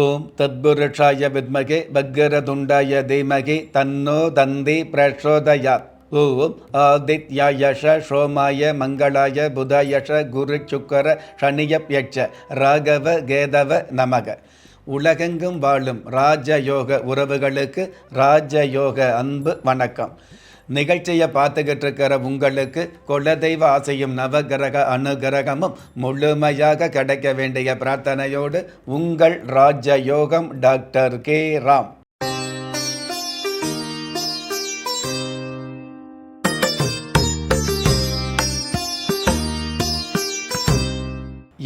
ஓம் தத்புருஷாய வித்மகே பக்கரதுண்டாய தீமகி தன்னோ தந்தி பிரச்சோதயாத். ஓம் ஆதித்யாயஷ சோமாய மங்களாய புதாயஷ குரு சுக்கர சனியப்யட்ச ராகவ கேதவ நமக. உலகெங்கும் வாழும் ராஜயோக உறவுகளுக்கு ராஜயோக அன்பு வணக்கம். நிகழ்ச்சியை பார்த்துக்கிட்டு இருக்கிற உங்களுக்கு குலதெய்வ ஆசையும் நவகிரக அனுகிரகமும் முழுமையாக கிடைக்க வேண்டிய பிரார்த்தனையோடு உங்கள் ராஜயோகம் டாக்டர் கே ராம்.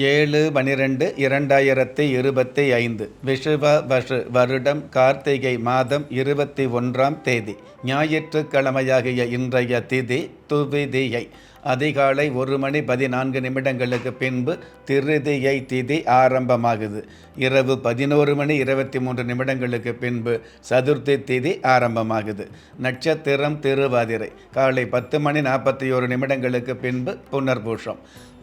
ஏழு 12/2025 விஷுவ வஷு வருடம் கார்த்திகை மாதம் 21ஆம் தேதி ஞாயிற்றுக்கிழமையாகிய இன்றைய திதி துவிதியை. அதிகாலை 1:14 பின்பு திருதியை திதி ஆரம்பமாகுது. இரவு 11:23 பின்பு சதுர்த்தி திதி ஆரம்பமாகுது. நட்சத்திரம் திருவாதிரை. காலை 10:41 பின்பு புனர்பூஷம்.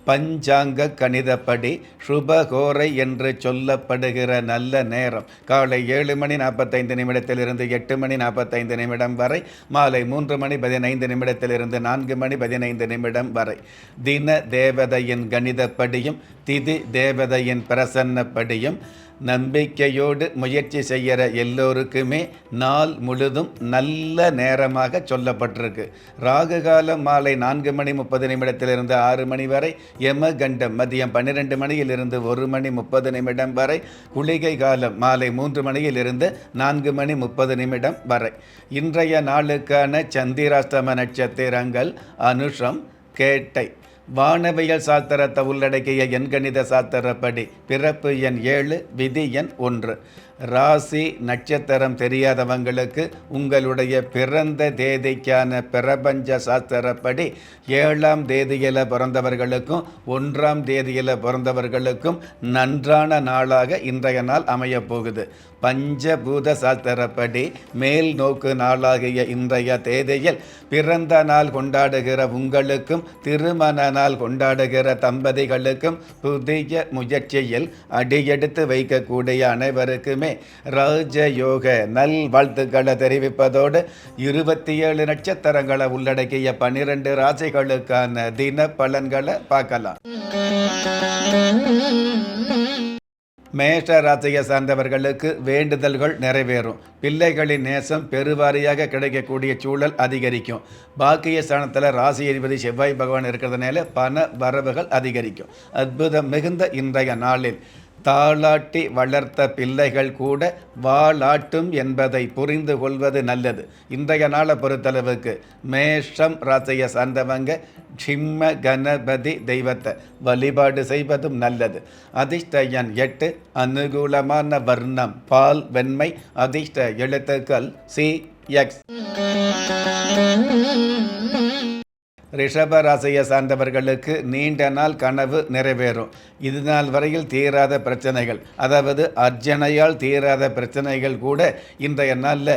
பஞ்சாங்க கணிதப்படி சுபகோரை என்று சொல்லப்படுகிற நல்ல நேரம் காலை 7:45 8:45 வரை, மாலை 3:15 4:15 வரை. தின தேவதையின் கணிதப்படியும் திதி தேவதையின் பிரசன்னப்படியும் நம்பிக்கையோடு முயற்சி செய்கிற எல்லோருக்குமே நாள் முழுதும் நல்ல நேரமாக சொல்லப்பட்டிருக்கு. ராகு காலம் மாலை 4:30 6 மணி வரை, யமகண்டம் மதியம் 12 மணியிலிருந்து 1:30 வரை, குளிகை காலம் மாலை 3 மணியிலிருந்து 4:30 வரை. இன்றைய நாளுக்கான சந்திராஷ்டம நட்சத்திரங்கள் அனுஷம், கேட்டை. வானவியல் சாஸ்திரத்தை உள்ளடக்கிய எண்கணித சாஸ்திரப்படி பிறப்பு எண் 7, விதி எண் 1. ராசி நட்சத்திரம் தெரியாதவங்களுக்கு உங்களுடைய பிறந்த தேதிக்கான பிரபஞ்ச சாஸ்திரப்படி 7ஆம் தேதியில் பிறந்தவர்களுக்கும் 1ஆம் தேதியில் பிறந்தவர்களுக்கும் நன்றான நாளாக இன்றைய நாள் அமையப்போகுது. பஞ்சபூத சாஸ்திரப்படி மேல் நோக்கு நாளாகிய இன்றைய தேதியில் பிறந்த நாள் கொண்டாடுகிற உங்களுக்கும் திருமண நாள் கொண்டாடுகிற தம்பதிகளுக்கும் புதிய முயற்சியில் அடியெடுத்து வைக்கக்கூடிய அனைவருக்குமே ராஜயோக நல் வாழ்த்துக்களை தெரிவிப்பதோடு 27 நட்சத்திரங்களை உள்ளடக்கிய 12 ராசிகளுக்கான தின பலன்களை பார்க்கலாம். மேஷ ராசியை சார்ந்தவர்களுக்கு வேண்டுதல்கள் நிறைவேறும். பிள்ளைகளின் நேசம் பெருவாரியாக கிடைக்கக்கூடிய சூழல் அதிகரிக்கும். பாக்கிய ஸ்தானத்தில் ராசி அதிபதி செவ்வாய் பகவான் இருக்கிறதுனால பண வரவுகள் அதிகரிக்கும். அற்புதம் மிகுந்த இன்றைய நாளில் தாளாட்டி வளர்த்த பிள்ளைகள் கூட வாளாட்டும் என்பதை புரிந்து கொள்வது நல்லது. இன்றைய நாளை பொறுத்தளவுக்கு மேஷம் ராசியை சார்ந்தவங்க சிம்ம கணபதி தெய்வத்தை வழிபாடு செய்வதும் நல்லது. அதிர்ஷ்ட எண் 8. அனுகூலமான வர்ணம் பால் வெண்மை. அதிர்ஷ்ட எழுத்துக்கள் CX. ரிஷப ராசியை சார்ந்தவர்களுக்கு நீண்ட நாள் கனவு நிறைவேறும். இது நாள் வரையில் தீராத பிரச்சனைகள், அதாவது அர்ச்சனையால் தீராத பிரச்சனைகள் கூட இன்றைய நாளில்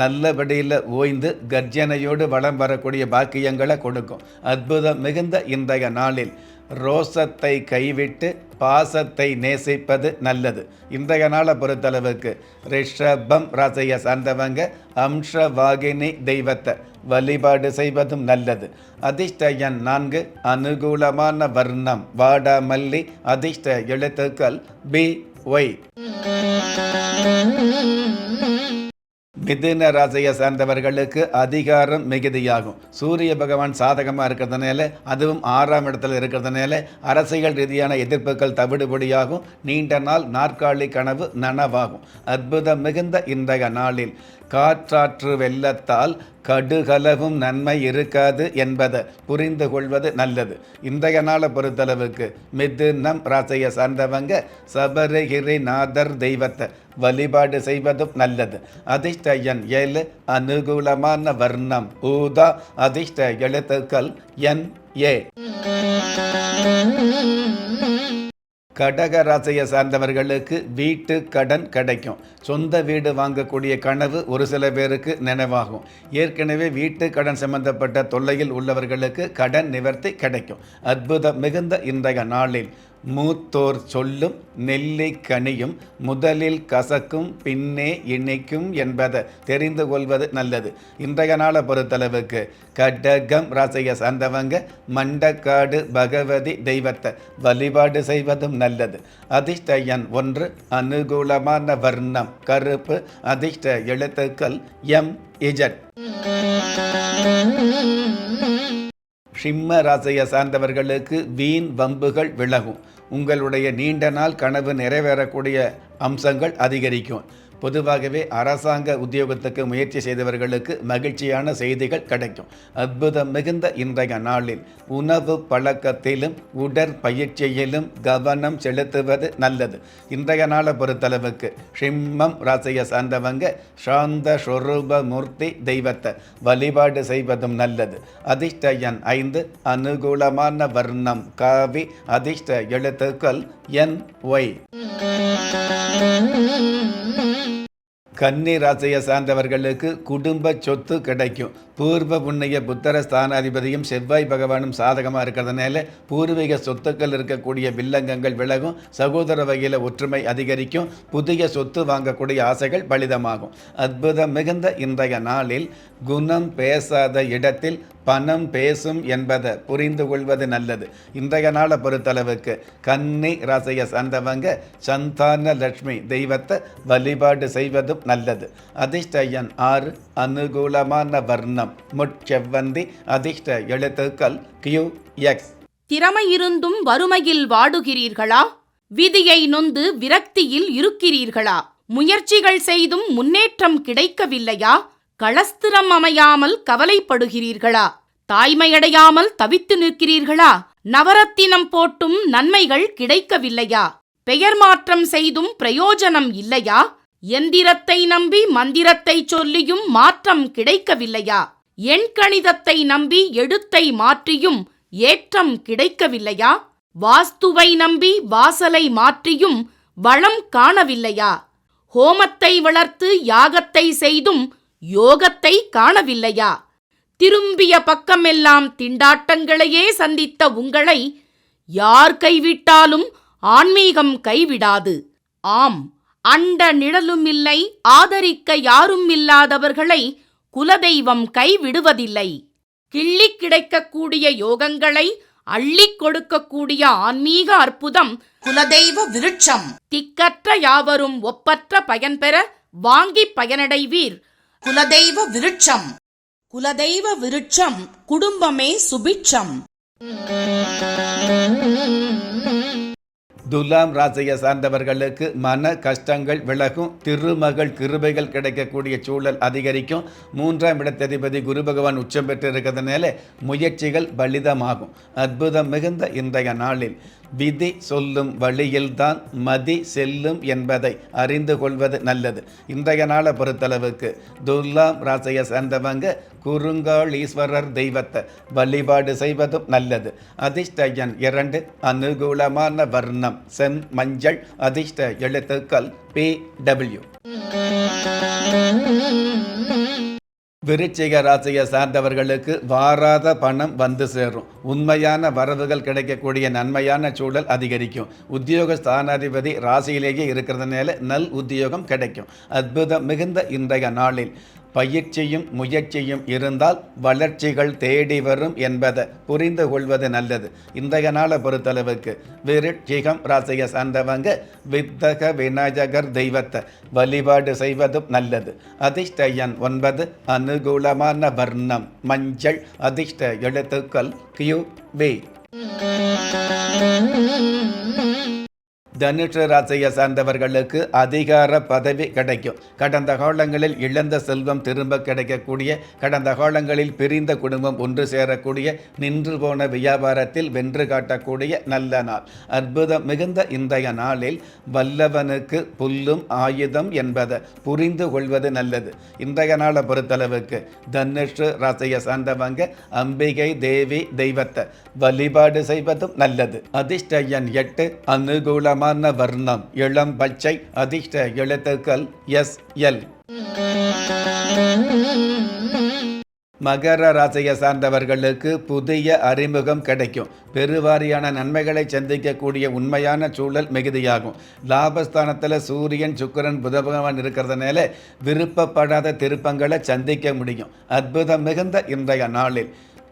நல்லபடியில் ஓய்ந்து கர்ஜனையோடு வளம் வரக்கூடிய பாக்கியங்களை கொடுக்கும். அற்புதம் மிகுந்த இன்றைய நாளில் ரோசத்தை கைவிட்டு பாசத்தை நேசிப்பது நல்லது. இன்றைய நாளை பொறுத்தளவுக்கு ரிஷபம் ராசியை சார்ந்தவங்க அம்சவாகினி தெய்வத்தை வழிபாடு செய்வதும் நல்லது. அதிர்ஷ்ட எண் 4. அனுகூலமான வர்ணம் வாடாமல்லி. அதிர்ஷ்ட எழுத்துக்கள் BY. மிதுன ராசியை சார்ந்தவர்களுக்கு அதிகாரம் மிகுதியாகும். சூரிய பகவான் சாதகமாக இருக்கிறதுனால, அதுவும் 6ஆம் இடத்துல இருக்கிறதுனால அரசியல் ரீதியான எதிர்ப்புகள் தவிடுபடியாகும். நீண்ட நாள் நாற்காலி கனவு நனவாகும். அற்புதம் மிகுந்த இன்றைய நாளில் காற்றாற்று வெள்ளத்தால் கடுகளவும் நன்மை இருக்காது என்பதை புரிந்து கொள்வது நல்லது. இன்றைய நாளை பொறுத்தளவுக்கு மிதுனம் ராசியை சார்ந்தவங்க சபரிகிரிநாதர் தெய்வத்தை வழிபாடு செய்வதும் நல்லது. அதிர்ஷ்ட எண் 7. அனுகூலமான வர்ணம் ஊதா. அதிர்ஷ்ட எழுத்துக்கள் NA. கடக ராசியை சார்ந்தவர்களுக்கு வீட்டு கடன் கிடைக்கும். சொந்த வீடு வாங்கக்கூடிய கனவு ஒரு சில பேருக்கு நினைவாகும். ஏற்கனவே வீட்டு கடன் சம்பந்தப்பட்ட தொல்லையில் உள்ளவர்களுக்கு கடன் நிவர்த்தி கிடைக்கும். அற்புதம் மிகுந்த இன்றைய நாளில் மூத்தோர் சொல்லும் நெல்லிக்கனியும் முதலில் கசக்கும் பின்னே இனிக்கும் என்பதை தெரிந்து கொள்வது நல்லது. இன்றைய நாளை பொறுத்தளவுக்கு கடகம் ராசியை சார்ந்தவங்க மண்டக்காடு பகவதி தெய்வத்தை வழிபாடு செய்வதும் நல்லது. அதிர்ஷ்ட எண் 1, அனுகூலமான வர்ணம் கருப்பு, அதிர்ஷ்ட எழுத்துக்கள் எம் இஜட். சிம்ம ராசியை சார்ந்தவர்களுக்கு வீண் வம்புகள் விலகும். உங்களுடைய நீண்ட நாள் கனவு நிறைவேறக்கூடிய அம்சங்கள் அதிகரிக்கும். பொதுவாகவே அரசாங்க உத்தியோகத்துக்கு முயற்சி செய்தவர்களுக்கு மகிழ்ச்சியான செய்திகள் கிடைக்கும். அற்புதம் மிகுந்த இன்றைய நாளில் உணவு பழக்கத்திலும் உடற்பயிற்சியிலும் கவனம் செலுத்துவது நல்லது. இன்றைய நாளை பொறுத்தளவுக்கு சிம்மம் ராசியை சார்ந்தவங்க சாந்த ஸ்வரூப மூர்த்தி தெய்வத்தை வழிபாடு செய்வதும் நல்லது. அதிர்ஷ்ட எண் 5, அனுகூலமான வர்ணம் காவி, அதிர்ஷ்ட எழுத்துக்கள் என் ஒய். கன்னி ராசியை சார்ந்தவர்களுக்கு குடும்ப சொத்து கிடைக்கும். பூர்வ புண்ணிய புத்தர ஸ்தானாதிபதியும் செவ்வாய் பகவானும் சாதகமாக இருக்கிறதுனால பூர்வீக சொத்துக்கள் இருக்கக்கூடிய வில்லங்கங்கள் விலகும். சகோதர வகையில் ஒற்றுமை அதிகரிக்கும். புதிய சொத்து வாங்கக்கூடிய ஆசைகள் பலிதமாகும். அற்புதம் மிகுந்த இன்றைய நாளில் குணம் பேசாத இடத்தில் பணம் பேசும் என்பதை புரிந்து கொள்வது நல்லது. இன்றைய நாளை பொறுத்தளவுக்கு கன்னி ராசியை சார்ந்தவங்க சந்தான லட்சுமி தெய்வத்தை வழிபாடு செய்வதும் நல்லது. அதிர்ஷ்ட எண் 6, அனுகூலமான வர்ணம் முட்செவ்வந்தி, அதிர்ஷ்ட எழுத்துக்கள் கியூ எக்ஸ். திறமை இருந்தும் வறுமையில் வாடுகிறீர்களா? விதியை நொந்து விரக்தியில் இருக்கிறீர்களா? முயற்சிகள் செய்தும் முன்னேற்றம் கிடைக்கவில்லையா? களஸ்திரம் அமையாமல் கவலைப்படுகிறீர்களா? தாய்மையடையாமல் தவித்து நிற்கிறீர்களா? நவரத்தினம் போட்டும் நன்மைகள் கிடைக்கவில்லையா? பெயர் மாற்றம் செய்தும் பிரயோஜனம் இல்லையா? எந்திரத்தை நம்பி மந்திரத்தை சொல்லியும் மாற்றம் கிடைக்கவில்லையா? எண்கணிதத்தை நம்பி எழுத்தை மாற்றியும் ஏற்றம் கிடைக்கவில்லையா? வாஸ்துவை நம்பி வாசலை மாற்றியும் வளம் காணவில்லையா? ஹோமத்தை வளர்த்து யாகத்தை செய்தும் யோகத்தை காணவில்லையா? திரும்பிய பக்கமெல்லாம் திண்டாட்டங்களையே சந்தித்த உங்களை யார் கைவிட்டாலும் ஆன்மீகம் கைவிடாது. ஆம், அண்ட நிழலுமில்லை, ஆதரிக்க யாரும் இல்லாதவர்களை குலதெய்வம் கைவிடுவதில்லை. கிள்ளிக் கிடைக்கக்கூடிய யோகங்களை அள்ளிக் கொடுக்கக்கூடிய ஆன்மீக அற்புதம் குலதெய்வ விருட்சம். திக்கற்ற யாவரும் ஒப்பற்ற பயன்பெற வாங்கி பயனடைவீர். குலதெய்வ விருட்சம். குலதெய்வ விருட்சம், குடும்பமே சுபிட்சம். துலாம் ராசியை சார்ந்தவர்களுக்கு மன கஷ்டங்கள் விலகும். திருமகள் கிருபைகள் கிடைக்கக்கூடிய சூழல் அதிகரிக்கும். 3ஆம் இடத்ததிபதி குரு பகவான் உச்சம் பெற்று இருக்கிறதுனால முயற்சிகள் பலிதமாகும். அற்புதம் மிகுந்த இன்றைய நாளில் விதி சொல்லும் வழியில்தான் மதி செல்லும் என்பதை அறிந்து கொள்வது நல்லது. இன்றைய நாளை பொறுத்தளவுக்கு துலாம் ராசியை சேர்ந்தவங்க குறுங்கால் ஈஸ்வரர் தெய்வத்தை வழிபாடு செய்வதும் நல்லது. அதிர்ஷ்ட எண் 2, அனுகூலமான வர்ணம் செம் மஞ்சள், அதிர்ஷ்ட எழுத்துக்கள் PW. விருச்சிக ராசியை சார்ந்தவர்களுக்கு வாராத பணம் வந்து சேரும். உண்மையான வரவுகள் கிடைக்கக்கூடிய நன்மையான சூழல் அதிகரிக்கும். உத்தியோக ஸ்தானாதிபதி ராசியிலேயே இருக்கிறதுனால நல் உத்தியோகம் கிடைக்கும். அற்புதம் மிகுந்த இன்றைய நாளில் பயிற்சியும் முயற்சியும் இருந்தால் வளர்ச்சிகள் தேடி வரும் என்பதை புரிந்து கொள்வது நல்லது. இன்றைய நாளை பொறுத்தளவுக்கு விருச்சிகம் ராசியை சார்ந்தவங்க வித்தக விநாயகர் தெய்வத்தை வழிபாடு செய்வதும் நல்லது. அதிர்ஷ்ட எண் 9, அனுகூலமான வர்ணம் மஞ்சள், அதிர்ஷ்ட எழுத்துக்கள் QV. தனுஷ ராசியை சார்ந்தவர்களுக்கு அதிகார பதவி கிடைக்கும். கடந்த காலங்களில் இழந்த செல்வம் திரும்ப கிடைக்கக்கூடிய, கடந்த காலங்களில் பிரிந்த குடும்பம் ஒன்று சேரக்கூடிய, நின்று போன வியாபாரத்தில் வென்று காட்டக்கூடிய நல்ல நாள். அற்புதம் மிகுந்த இன்றைய நாளில் வல்லவனுக்கு புல்லும் ஆயுதம் என்பதை புரிந்து கொள்வது நல்லது. இன்றைய நாளை பொறுத்தளவுக்கு தனுஷ ராசியை சார்ந்தவங்க அம்பிகை தேவி தெய்வத்தை வழிபாடு செய்வதும் நல்லது. அதிர்ஷ்ட எண் 8, அனுகூலமான வர்ணம் இளம் பச்சை, அதிர்ஷ்ட எழுத்துக்கள் SL. மகர ராசியை சார்ந்தவர்களுக்கு புதிய அறிமுகம் கிடைக்கும். பெருவாரியான நன்மைகளை சந்திக்கக்கூடிய உண்மையான சூழல் மிகுதியாகும். லாபஸ்தானத்தில் சூரியன், சுக்கிரன், புத பகவான் இருக்கிறதுனால விருப்பப்படாத திருப்பங்களை சந்திக்க முடியும். அற்புதம் மிகுந்த இன்றைய நாளில்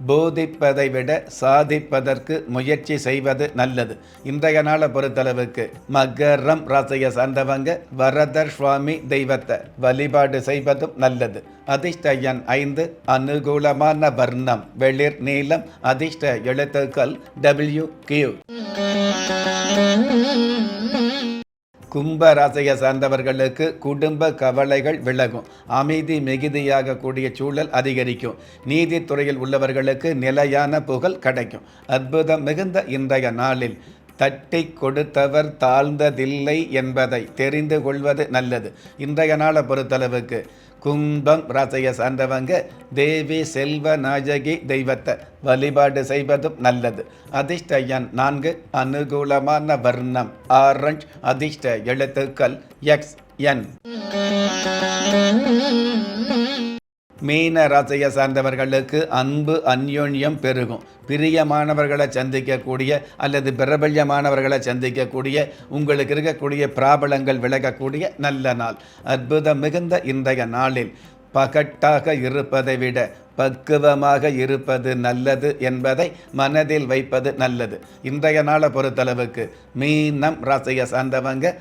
போதிப்பதை விட சாதிப்பதற்கு முயற்சி செய்வது நல்லது. இன்றைய நாளை பொறுத்தளவுக்கு மகரம் ராசியை சார்ந்தவங்க வரதர் சுவாமி தெய்வத்தை வழிபாடு செய்வதும் நல்லது. அதிர்ஷ்ட எண் 5, அனுகூலமான வர்ணம் வெளிர் நீலம், அதிர்ஷ்ட எழுத்துக்கள் WQ. கும்ப ராசியை சார்ந்தவர்களுக்கு குடும்ப கவலைகள் விலகும். அமைதி மிகுதியாக கூடிய சூழல் அதிகரிக்கும். நீதித்துறையில் உள்ளவர்களுக்கு நிலையான புகழ் கிடைக்கும். அற்புதம் மிகுந்த இன்றைய நாளில் தட்டி கொடுத்தவர் தாழ்ந்ததில்லை என்பதை தெரிந்து கொள்வது நல்லது. இன்றைய நாளை பொறுத்தளவுக்கு கும்பம் ராசியை சார்ந்தவங்க தேவி செல்வ நாயகி தெய்வத்தை வழிபாடு செய்வதும் நல்லது. அதிர்ஷ்ட எண் 4, அனுகூலமான வர்ணம் ஆரஞ்சு, அதிர்ஷ்ட எழுத்துக்கள் XN. மீன ராசியை சார்ந்தவர்களுக்கு அன்பு அந்யோன்யம் பெருகும். பிரியமானவர்களை சந்திக்கக்கூடிய அல்லது பிரபல்யமானவர்களை சந்திக்கக்கூடிய உங்களுக்கு இருக்கக்கூடிய பிராபலங்கள் விலகக்கூடிய நல்ல நாள். அற்புதம் மிகுந்த இன்றைய நாளில் பகட்டாக இருப்பதை விட பக்குவமாக இருப்பது நல்லது என்பதை மனதில் வைப்பது நல்லது. இன்றைய நாளை பொறுத்தளவுக்கு மீனம் ராசியை சார்ந்தவங்க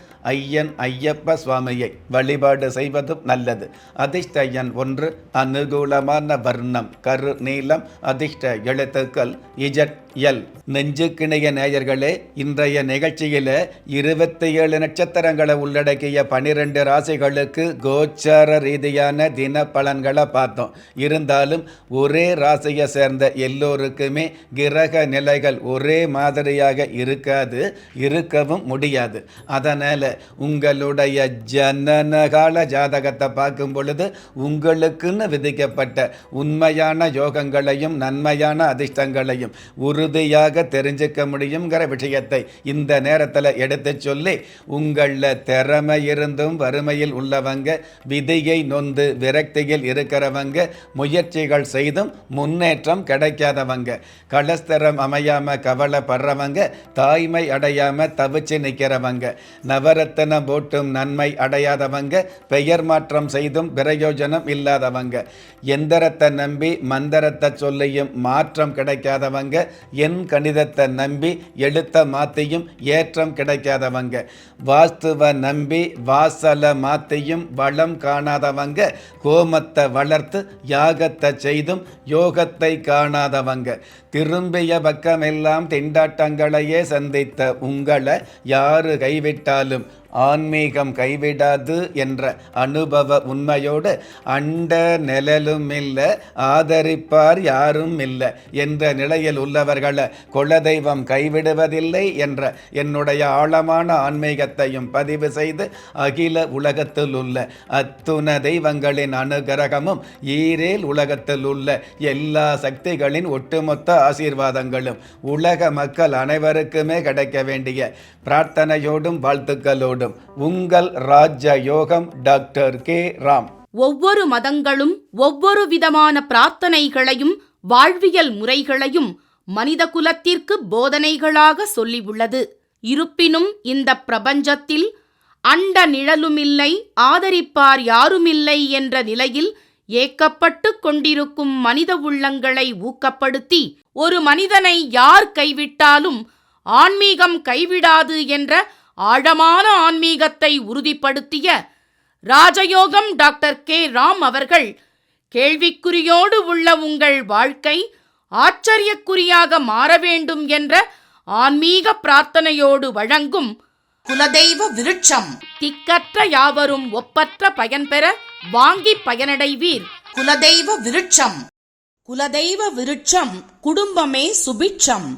ஐயப்ப சுவாமியை வழிபாடு செய்வதும் நல்லது. அதிர்ஷ்ட எண் 1, அனுகூலமான வர்ணம் கரு நீலம், அதிர்ஷ்ட எழுத்துக்கள் ZL. நெஞ்சுக்கிணைய நேயர்களே, இன்றைய நிகழ்ச்சியில் 27 நட்சத்திரங்களை உள்ளடக்கிய 12 ராசிகளுக்கு கோச்சார ரீதியான தின பலன்களை பார்த்தோம். இருந்தாலும் ஒரே ராசியை சேர்ந்த எல்லோருக்குமே கிரக நிலைகள் ஒரே மாதிரியாக இருக்காது, இருக்கவும் முடியாது. அதனால் உங்களுடைய ஜனனகால ஜாதகத்தை பார்க்கும் பொழுது உங்களுக்குன்னு விதிக்கப்பட்ட உண்மையான யோகங்களையும் நன்மையான அதிர்ஷ்டங்களையும் உறுதியாக தெரிஞ்சுக்க முடியுங்கிற விஷயத்தை இந்த நேரத்தில் எடுத்து சொல்லி, உங்களில் திறமை இருந்தும் வறுமையில் உள்ளவங்க, விதியை நொந்து விரக்தியில் இருக்கிறவங்க, முயற்சிகள் செய்தும் முன்னேற்றம் கிடைக்காதவங்க, கலஸ்தரம் அமையாம கவலைப்படுறவங்க, தாய்மை அடையாம தவிச்சு நிற்கிறவங்க, நவரத்தனம் போட்டும் நன்மை அடையாதவங்க, பெயர் மாற்றம் செய்தும் பிரயோஜனம் இல்லாதவங்க, எந்திரத்தை நம்பி மந்திரத்தை சொல்லியும் மாற்றம் கிடைக்காதவங்க, என் கணிதத்தை நம்பி எழுத்த மாத்தியும் ஏற்றம் கிடைக்காதவங்க, வாஸ்துவை நம்பி வாசலை மாத்தியும் வளம் காணாதவங்க, கோமத்தை வளர்த்து யாகத்தை செய்தும் யோகத்தை காணாதவங்க, திரும்பிய பக்கமெல்லாம் திண்டாட்டங்களையே சந்தித்த உங்களை யாரு கைவிட்டாலும் ஆன்மீகம் கைவிடாது என்ற அனுபவ உண்மையோடு அண்ட நிழலும் இல்லை, ஆதரிப்பார் யாரும் இல்லை என்ற நிலையில் உள்ளவர்களை குலதெய்வம் கைவிடுவதில்லை என்ற என்னுடைய ஆழமான ஆன்மீகத்தையும் பதிவு செய்து அகில உலகத்தில் உள்ள அத்துண தெய்வங்களின் அனுகிரகமும் ஈரேல் உலகத்தில் உள்ள எல்லா சக்திகளின் ஒட்டுமொத்த ஆசீர்வாதங்களும் உலக மக்கள் அனைவருக்குமே கிடைக்க வேண்டிய பிரார்த்தனையோடும் வாழ்த்துக்களோடும் உங்கள் ராஜ யோகம் டாக்டர் கே ராம். ஒவ்வொரு மதங்களும் ஒவ்வொரு விதமான பிரார்த்தனைகளையும் வாழ்வியல் முறைகளையும் மனித குலத்திற்கு போதனைகளாக சொல்லியுள்ளது. இருப்பினும் இந்த பிரபஞ்சத்தில் அண்ட நிழலுமில்லை, ஆதரிப்பார் யாருமில்லை என்ற நிலையில் ஏக்கப்பட்டு கொண்டிருக்கும் மனித உள்ளங்களை ஊக்கப்படுத்தி, ஒரு மனிதனை யார் கைவிட்டாலும் ஆன்மீகம் கைவிடாது என்ற ஆழமான ஆன்மீகத்தை உறுதிப்படுத்திய ராஜயோகம் டாக்டர் கே ராம் அவர்கள், கேள்விக்குறியோடு உள்ள உங்கள் வாழ்க்கை ஆச்சரியக்குறியாக மாற வேண்டும் என்ற ஆன்மீக பிரார்த்தனையோடு வழங்கும் குலதெய்வ விருட்சம். திக்கற்ற யாவரும் ஒப்பற்ற பயன்பெற வாங்கி பயனடைவீர். குலதெய்வ விருட்சம். குலதெய்வ விருட்சம் குடும்பமே சுபிட்சம்.